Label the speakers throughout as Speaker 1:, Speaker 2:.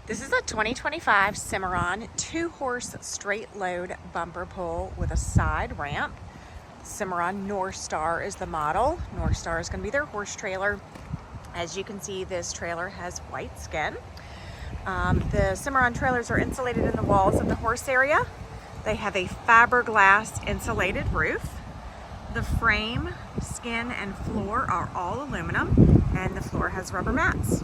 Speaker 1: This is a 2025 Cimarron 2-horse straight load bumper pull with a side ramp. Cimarron North Star is the model. North Star is going to be their horse trailer. As you can see, this trailer has white skin. The Cimarron trailers are insulated in the walls of the horse area. They have a fiberglass insulated roof. The frame, skin, and floor are all aluminum, and the floor has rubber mats.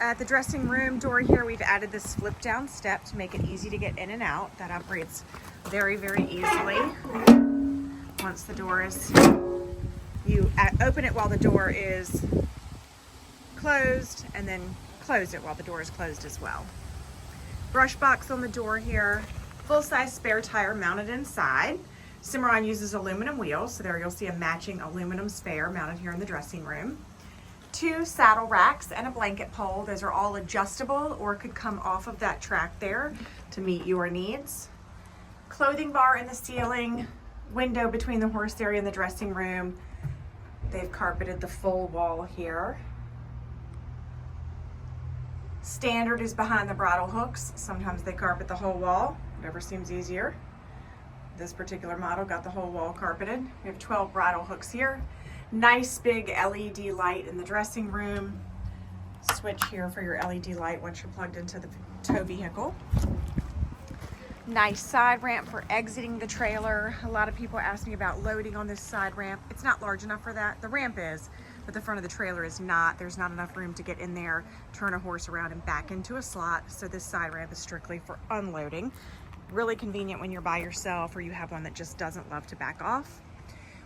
Speaker 1: At the dressing room door here, we've added this flip down step to make it easy to get in and out. That operates very, very easily. Once the door is, you open it while the door is closed, and then close it while the door is closed as well. Brush box on the door here, full-size spare tire mounted inside. Cimarron uses aluminum wheels, so there you'll see a matching aluminum spare mounted here in the dressing room. 2 saddle racks and a blanket pole. Those are all adjustable or could come off of that track there to meet your needs. Clothing bar in the ceiling, window between the horse area and the dressing room. They've carpeted the full wall here. Standard is behind the bridle hooks. Sometimes they carpet the whole wall, whatever seems easier. This particular model got the whole wall carpeted. We have 12 bridle hooks here. Nice big LED light in the dressing room. Switch here for your LED light once you're plugged into the tow vehicle. Nice side ramp for exiting the trailer. A lot of people ask me about loading on this side ramp. It's not large enough for that. The ramp is, but the front of the trailer is not. There's not enough room to get in there, turn a horse around and back into a slot. So this side ramp is strictly for unloading. Really convenient when you're by yourself or you have one that just doesn't love to back off.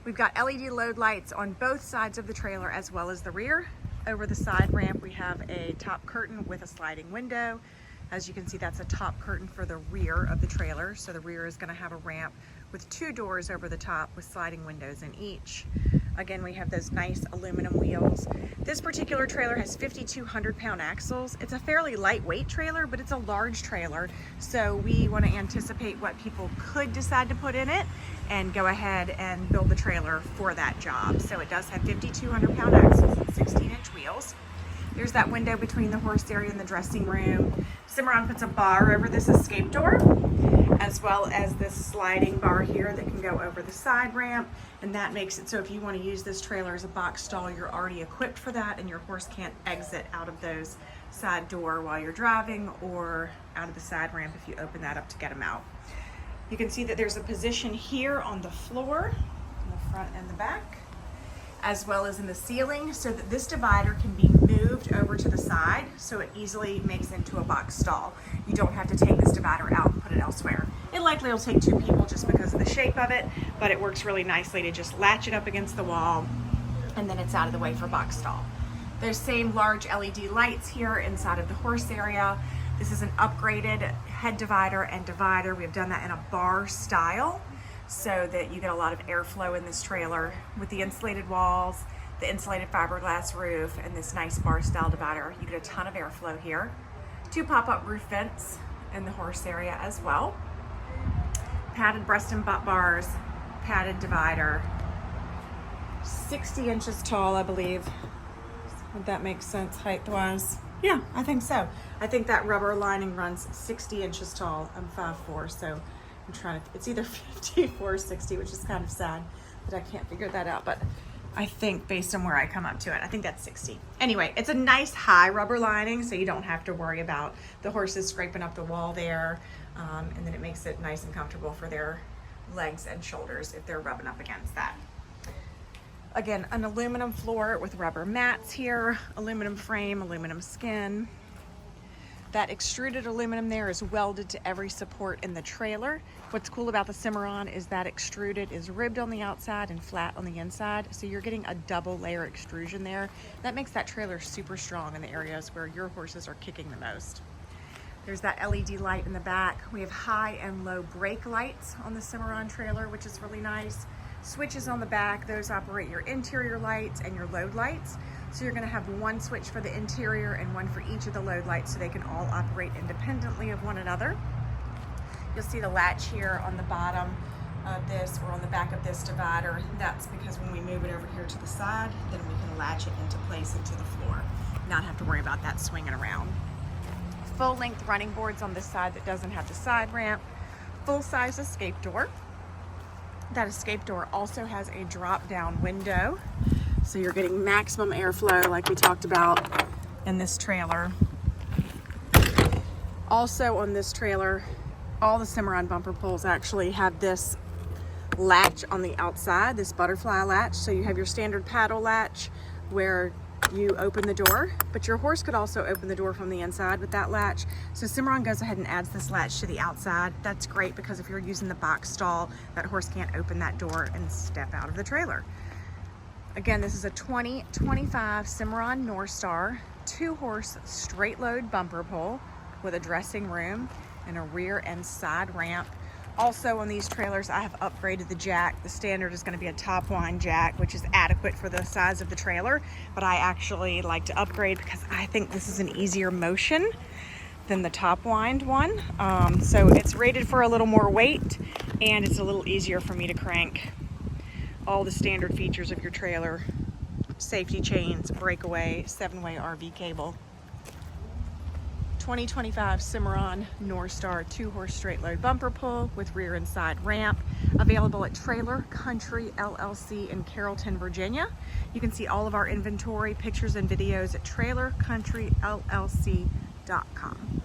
Speaker 1: We've got LED load lights on both sides of the trailer as well as the rear. Over the side ramp, we have a top curtain with a sliding window. As you can see, that's a top curtain for the rear of the trailer. So the rear is going to have a ramp with 2 doors over the top with sliding windows in each. Again, we have those nice aluminum wheels. This particular trailer has 5,200 pound axles. It's a fairly lightweight trailer, but it's a large trailer. So we want to anticipate what people could decide to put in it and go ahead and build the trailer for that job. So it does have 5,200 pound axles and 16-inch wheels. There's that window between the horse area and the dressing room. Cimarron puts a bar over this escape door, as well as this sliding bar here that can go over the side ramp. And that makes it so if you want to use this trailer as a box stall, you're already equipped for that and your horse can't exit out of those side door while you're driving or out of the side ramp if you open that up to get them out. You can see that there's a position here on the floor, in the front and the back, as well as in the ceiling, so that this divider can be moved over to the side so it easily makes into a box stall. You don't have to take this divider out and put it elsewhere. It likely will take 2 people just because of the shape of it, but it works really nicely to just latch it up against the wall and then it's out of the way for box stall. There's same large LED lights here inside of the horse area. This is an upgraded head divider and divider. We've done that in a bar style, so that you get a lot of airflow in this trailer with the insulated walls, the insulated fiberglass roof, and this nice bar style divider. You get a ton of airflow here. 2 pop-up roof vents in the horse area as well. Padded breast and butt bars, padded divider. 60 inches tall, I believe. Would that make sense height-wise? Yeah, I think so. I think that rubber lining runs 60 inches tall. I'm 5'4", so I'm trying to, it's either 54 or 60, which is kind of sad that I can't figure that out, but I think based on where I come up to it, I think that's 60. Anyway, it's a nice high rubber lining, so you don't have to worry about the horses scraping up the wall there, and then it makes it nice and comfortable for their legs and shoulders if they're rubbing up against that. Again, an aluminum floor with rubber mats here, aluminum frame, aluminum skin. That extruded aluminum there is welded to every support in the trailer. What's cool about the Cimarron is that extruded is ribbed on the outside and flat on the inside, so you're getting a double layer extrusion there. That makes that trailer super strong in the areas where your horses are kicking the most. There's that LED light in the back. We have high and low brake lights on the Cimarron trailer, which is really nice. Switches on the back, those operate your interior lights and your load lights. So you're going to have 1 switch for the interior and 1 for each of the load lights so they can all operate independently of one another. You'll see the latch here on the bottom of this or on the back of this divider. That's because when we move it over here to the side, then we can latch it into place into the floor, not have to worry about that swinging around. full-length running boards on this side that doesn't have the side ramp. Full-size escape door. That escape door also has a drop-down window, so you're getting maximum airflow like we talked about in this trailer. Also on this trailer, all the Cimarron bumper pulls actually have this latch on the outside, this butterfly latch. So you have your standard paddle latch where you open the door, but your horse could also open the door from the inside with that latch. So Cimarron goes ahead and adds this latch to the outside. That's great because if you're using the box stall, that horse can't open that door and step out of the trailer. Again, this is a 2025 Cimarron North Star 2-horse straight load bumper pull with a dressing room and a rear and side ramp. Also on these trailers, I have upgraded the jack. The standard is going to be a top wind jack, which is adequate for the size of the trailer, but I actually like to upgrade because I think this is an easier motion than the top wind one. So it's rated for a little more weight and it's a little easier for me to crank. All the standard features of your trailer: safety chains, breakaway, 7-way RV cable. 2025 Cimarron North Star 2-horse straight load bumper pull with rear and side ramp, available at Trailer Country LLC in Carrollton, Virginia. You can see all of our inventory, pictures, and videos at trailercountryllc.com.